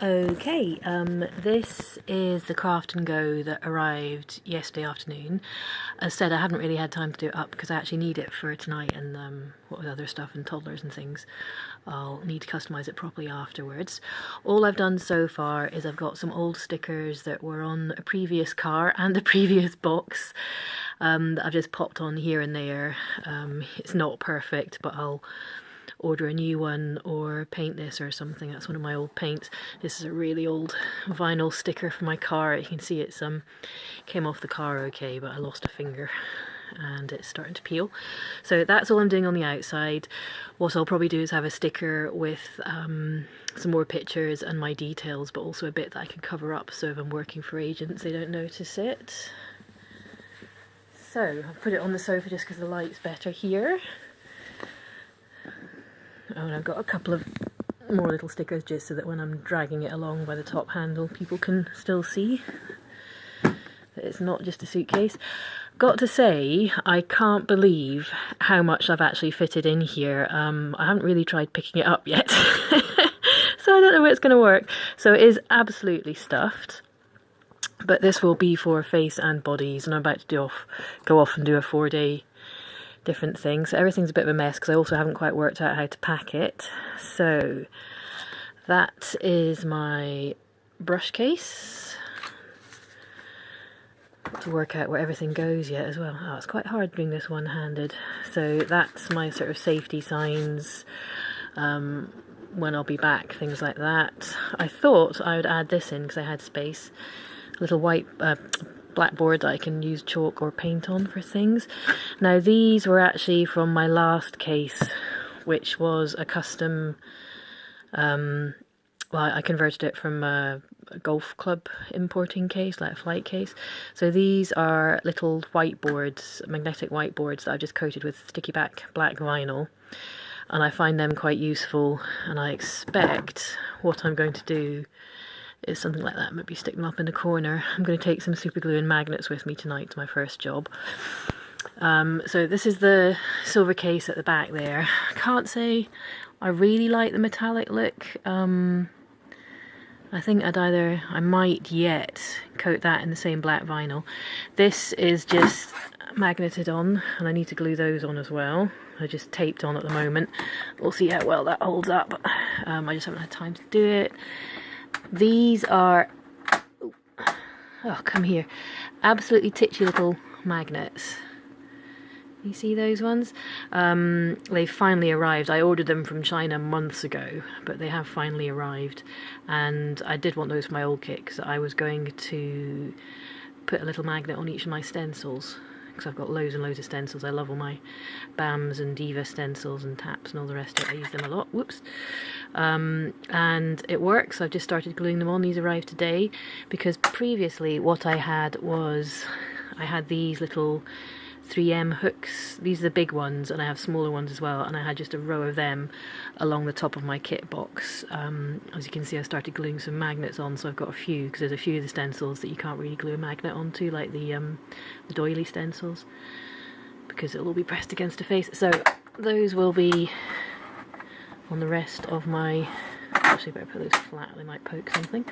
Okay, this is the Craft and Go that arrived yesterday afternoon. As said, I haven't really had time to do it up because I actually need it for tonight and what with other stuff and toddlers and things. I'll need to customise it properly afterwards. All I've done so far is I've got some old stickers that were on a previous car and a previous box that I've just popped on here and there. It's not perfect, but I'll order a new one or paint this or something. That's one of my old paints. This is a really old vinyl sticker for my car. You can see it's came off the car okay, but I lost a finger and it's starting to peel. So that's all I'm doing on the outside. What I'll probably do is have a sticker with some more pictures and my details, but also a bit that I can cover up so if I'm working for agents they don't notice it. So I've put it on the sofa just because the light's better here. Oh, and I've got a couple of more little stickers just so that when I'm dragging it along by the top handle, people can still see that it's not just a suitcase. Got to say, I can't believe how much I've actually fitted in here. I haven't really tried picking it up yet, so I don't know where it's going to work. So it is absolutely stuffed, but this will be for face and bodies, and I'm about to go off and do a 4-day different things. So everything's a bit of a mess because I also haven't quite worked out how to pack it. So that is my brush case. To work out where everything goes yet as well. Oh, it's quite hard doing this one-handed. So that's my sort of safety signs, when I'll be back, things like that. I thought I would add this in because I had space. A little white blackboard that I can use chalk or paint on for things. Now these were actually from my last case, which was a custom, well, I converted it from a golf club importing case, like a flight case. So these are little whiteboards, magnetic whiteboards that I've just coated with sticky back black vinyl, and I find them quite useful, and I expect what I'm going to do is something like that. Maybe stick them up in the corner. I'm going to take some super glue and magnets with me tonight to my first job. So this is the silver case at the back there. I can't say I really like the metallic look. I think I might yet coat that in the same black vinyl. This is just magneted on, and I need to glue those on as well. I just taped on at the moment. We'll see how well that holds up. I just haven't had time to do it. These are, oh come here, absolutely titchy little magnets. You see those ones? They've finally arrived. I ordered them from China months ago, but they have finally arrived. And I did want those for my old kit because I was going to put a little magnet on each of my stencils, because I've got loads and loads of stencils. I love all my BAMs and Diva stencils and taps and all the rest of it. I use them a lot. Whoops. And it works. I've just started gluing them on. These arrived today because previously what I had was I had these little 3M hooks. These are the big ones, and I have smaller ones as well, and I had just a row of them along the top of my kit box. As you can see, I started gluing some magnets on, so I've got a few, because there's a few of the stencils that you can't really glue a magnet onto, like the doily stencils, because it'll all be pressed against the face. So those will be on the rest of my, actually better put those flat, they might poke something.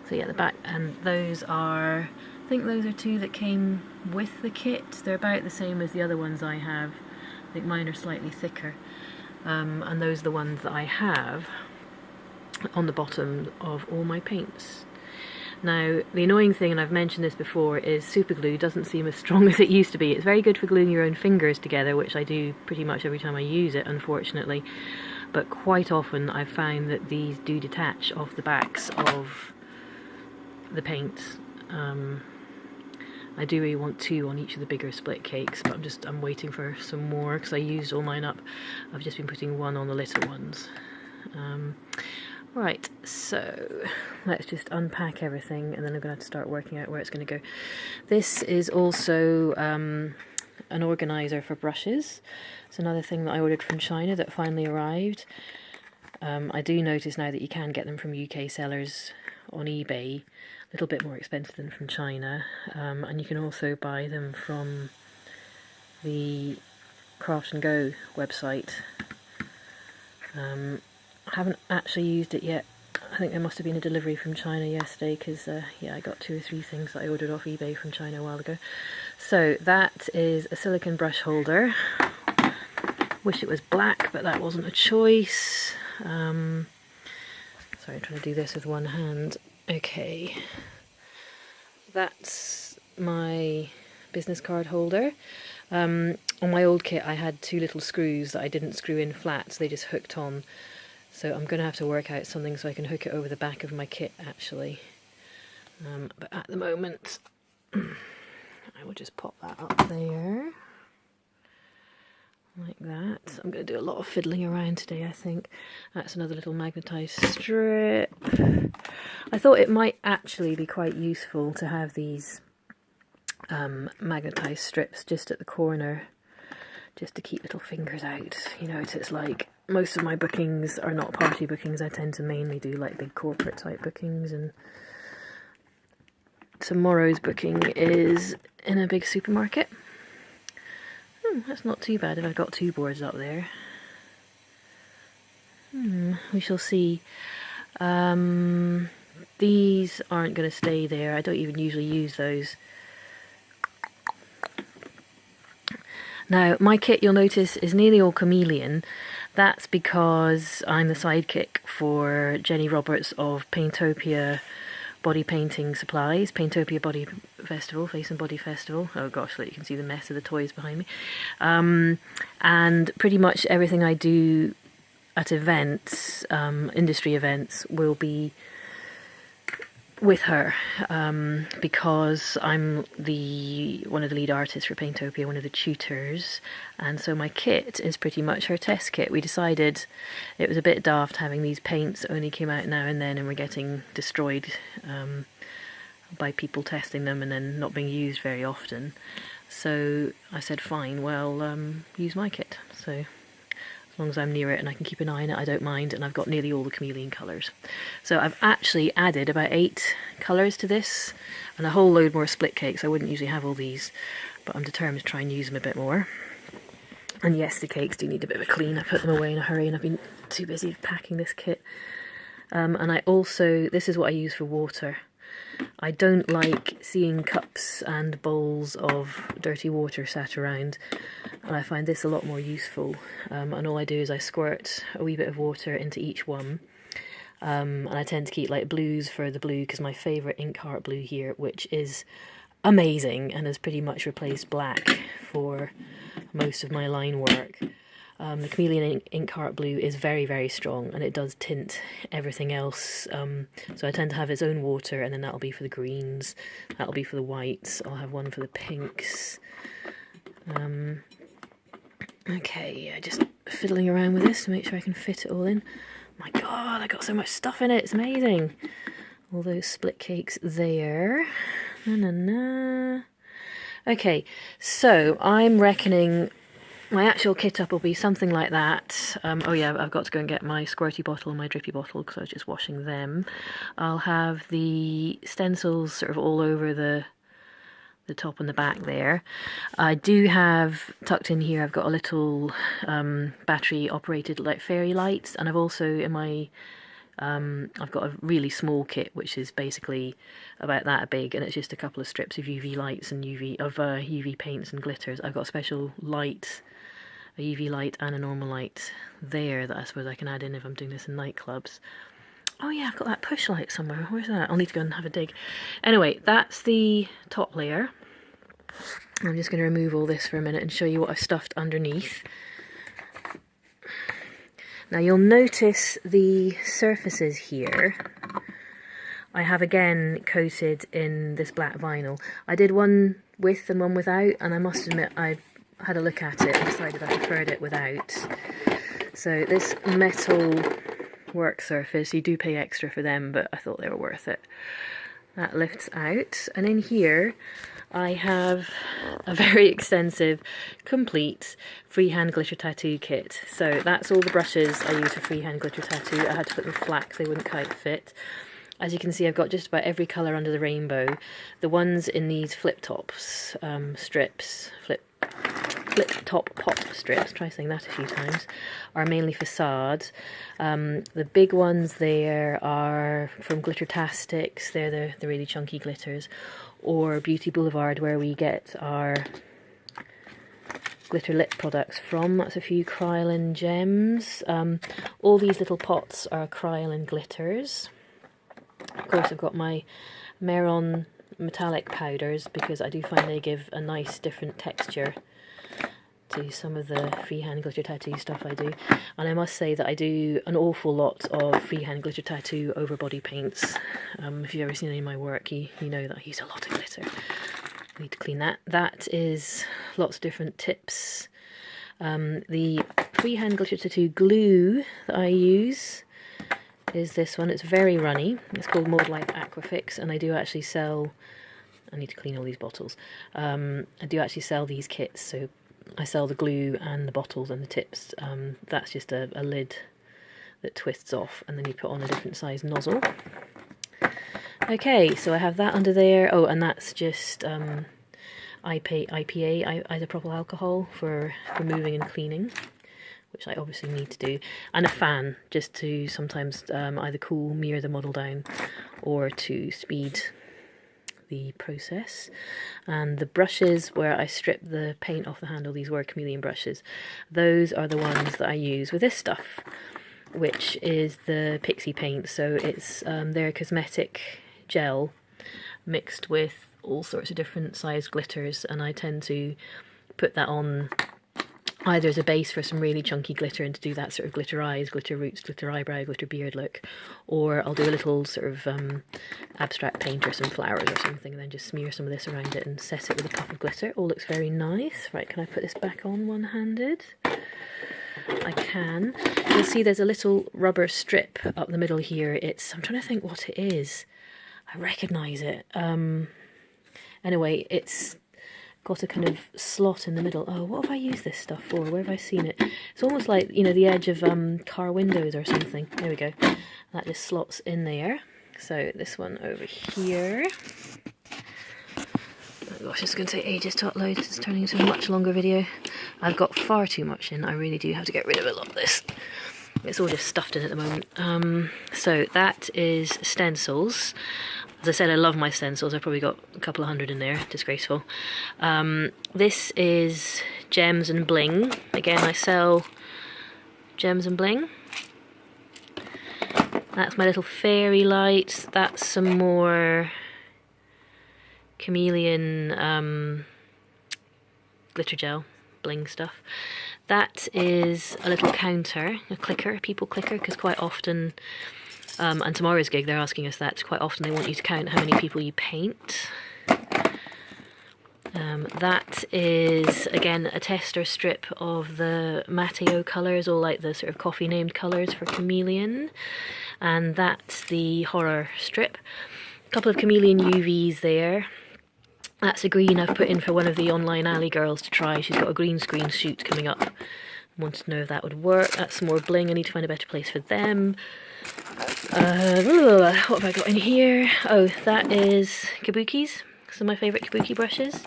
So yeah, the back, and those are, I think those are two that came with the kit. They're about the same as the other ones I have. I think mine are slightly thicker. And those are the ones that I have on the bottom of all my paints. Now, the annoying thing, and I've mentioned this before, is super glue doesn't seem as strong as it used to be. It's very good for gluing your own fingers together, which I do pretty much every time I use it, unfortunately. But quite often I've found that these do detach off the backs of the paints. I do really want two on each of the bigger split cakes, but I'm waiting for some more because I used all mine up. I've just been putting one on the little ones. Right, so let's just unpack everything, and then I'm going to have to start working out where it's going to go. This is also an organizer for brushes. It's another thing that I ordered from China that finally arrived. I do notice now that you can get them from UK sellers on eBay, a little bit more expensive than from China, and you can also buy them from the Craft and Go website. I haven't actually used it yet I think there must have been a delivery from China yesterday, because yeah, I got 2 or 3 things that I ordered off eBay from China a while ago. So that is a silicone brush holder. Wish it was black, but that wasn't a choice. Sorry, I'm trying to do this with one hand. Okay, that's my business card holder. On my old kit I had 2 little screws that I didn't screw in flat, so they just hooked on. So I'm going to have to work out something so I can hook it over the back of my kit actually. But at the moment I will just pop that up there. Like that. I'm going to do a lot of fiddling around today, I think. That's another little magnetised strip. I thought it might actually be quite useful to have these magnetised strips just at the corner, just to keep little fingers out. You know, it's like most of my bookings are not party bookings. I tend to mainly do like big corporate type bookings, and tomorrow's booking is in a big supermarket. That's not too bad if I've got 2 boards up there. We shall see. These aren't going to stay there. I don't even usually use those. Now, my kit, you'll notice, is nearly all chameleon. That's because I'm the sidekick for Jenny Roberts of Paintopia Body Painting Supplies, Paintopia Body Festival, Face and Body Festival. Oh gosh, look, you can see the mess of the toys behind me. And pretty much everything I do at events, industry events, will be with her, because I'm one of the lead artists for Paintopia, one of the tutors, and so my kit is pretty much her test kit. We decided it was a bit daft having these paints that only came out now and then and were getting destroyed by people testing them and then not being used very often. So I said, fine, well, use my kit. So as long as I'm near it and I can keep an eye on it, I don't mind, and I've got nearly all the chameleon colours. So I've actually added about 8 colours to this, and a whole load more split cakes. I wouldn't usually have all these, but I'm determined to try and use them a bit more. And yes, the cakes do need a bit of a clean. I put them away in a hurry and I've been too busy packing this kit. And I also, this is what I use for water. I don't like seeing cups and bowls of dirty water sat around, and I find this a lot more useful. And all I do is I squirt a wee bit of water into each one, and I tend to keep like blues for the blue, because my favourite ink heart blue here, which is amazing and has pretty much replaced black for most of my line work. The chameleon ink heart blue is very, very strong, and it does tint everything else. So I tend to have its own water, and then that'll be for the greens, that'll be for the whites, I'll have one for the pinks. Okay, yeah, just fiddling around with this to make sure I can fit it all in. My god, I got so much stuff in it, it's amazing. All those split cakes there. Okay, so I'm reckoning my actual kit up will be something like that. Oh yeah, I've got to go and get my squirty bottle and my drippy bottle because I was just washing them. I'll have the stencils sort of all over the top and the back there. I do have, tucked in here, I've got a little battery operated like fairy lights, and I've also in my I've got a really small kit which is basically about that big, and it's just a couple of strips of UV lights and UV paints and glitters. I've got a special light, a UV light and a normal light there that I suppose I can add in if I'm doing this in nightclubs. Oh yeah, I've got that push light somewhere. Where's that? I'll need to go and have a dig. Anyway, that's the top layer. I'm just going to remove all this for a minute and show you what I've stuffed underneath. Now you'll notice the surfaces here I have again coated in this black vinyl. I did one with and one without, and I must admit I had a look at it and decided I preferred it without. So this metal work surface, you do pay extra for them, but I thought they were worth it. That lifts out, and in here I have a very extensive, complete freehand glitter tattoo kit. So that's all the brushes I use for freehand glitter tattoo. I had to put them flat because they wouldn't quite fit. As you can see, I've got just about every colour under the rainbow. The ones in these flip tops, strips, flip top pot strips, try saying that a few times, are mainly facade. The big ones there are from Glittertastics, they're the really chunky glitters, or Beauty Boulevard, where we get our glitter lip products from. That's a few Kryolan gems. All these little pots are Kryolan glitters. Of course, I've got my Meron metallic powders because I do find they give a nice different texture to some of the freehand glitter tattoo stuff I do. And I must say that I do an awful lot of freehand glitter tattoo over body paints. If you've ever seen any of my work, you know that I use a lot of glitter. I need to clean that. That is lots of different tips. The freehand glitter tattoo glue that I use is this one. It's very runny. It's called Mold Life Aquafix, and I do actually sell... I need to clean all these bottles. I do actually sell these kits, so I sell the glue and the bottles and the tips. That's just a lid that twists off, and then you put on a different size nozzle. Okay, so I have that under there. Oh, and that's just IPA, isopropyl alcohol, for removing and cleaning, which I obviously need to do, and a fan just to sometimes either cool me or the model down, or to speed the process. And the brushes where I strip the paint off the handle, these were chameleon brushes. Those are the ones that I use with this stuff, which is the pixie paint. So it's their cosmetic gel mixed with all sorts of different sized glitters, and I tend to put that on either as a base for some really chunky glitter and to do that sort of glitter eyes, glitter roots, glitter eyebrow, glitter beard look, or I'll do a little sort of abstract paint or some flowers or something, and then just smear some of this around it and set it with a puff of glitter. All looks very nice. Right, can I put this back on one-handed? I can. You'll see there's a little rubber strip up the middle here. I'm trying to think what it is. I recognise it. Anyway, it's got a kind of slot in the middle. Oh, what have I used this stuff for? Where have I seen it? It's almost like, you know, the edge of car windows or something. There we go. That just slots in there. So this one over here. Oh gosh, it's going to take ages to upload. It's turning into a much longer video. I've got far too much in. I really do have to get rid of a lot of this. It's all just stuffed in at the moment. So that is stencils. As I said, I love my stencils. I've probably got a couple of hundred in there. Disgraceful. This is gems and bling. Again, I sell gems and bling. That's my little fairy light. That's some more chameleon glitter gel bling stuff. That is a little counter, a clicker, a people clicker, because quite often, and tomorrow's gig they're asking us that, quite often they want you to count how many people you paint. That is, again, a tester strip of the Mateo colours, all like the sort of coffee named colours for chameleon. And that's the horror strip. A couple of chameleon UVs there. That's a green I've put in for one of the online alley girls to try. She's got a green screen shoot coming up. Wanted to know if that would work. That's some more bling. I need to find a better place for them. What have I got in here? Oh, that is Kabukis. Some of my favourite Kabuki brushes,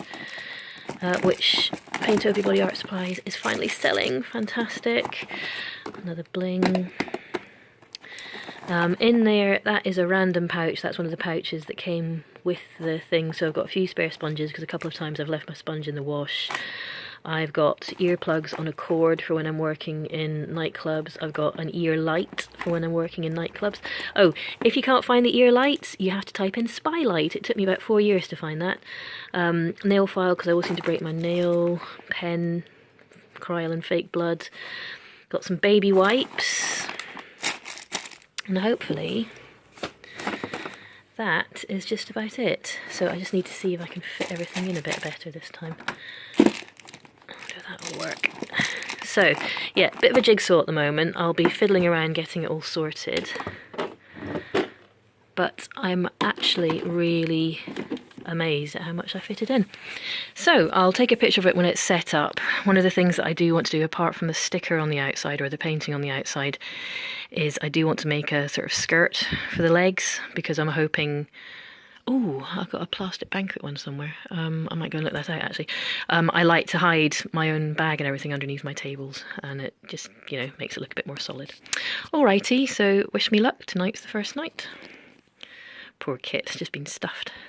which Paintopia Body Art Supplies is finally selling. Fantastic. Another bling. In there, that is a random pouch. That's one of the pouches that came with the thing. So I've got a few spare sponges because a couple of times I've left my sponge in the wash. I've got earplugs on a cord for when I'm working in nightclubs. I've got an ear light for when I'm working in nightclubs. Oh, if you can't find the ear lights, you have to type in spy light. It took me about 4 years to find that. Nail file, because I always seem to break my nail. Pen, Kryolan fake blood. Got some baby wipes. And hopefully that is just about it. So I just need to see if I can fit everything in a bit better this time. Whether that will work. So yeah, bit of a jigsaw at the moment. I'll be fiddling around getting it all sorted. But I'm actually really amazed at how much I fitted in. So I'll take a picture of it when it's set up. One of the things that I do want to do, apart from the sticker on the outside or the painting on the outside, is I do want to make a sort of skirt for the legs, because I'm hoping... Oh, I've got a plastic banquet one somewhere. I might go and look that out, actually. I like to hide my own bag and everything underneath my tables, and it just, makes it look a bit more solid. Alrighty, so wish me luck. Tonight's the first night. Poor Kit, just been stuffed.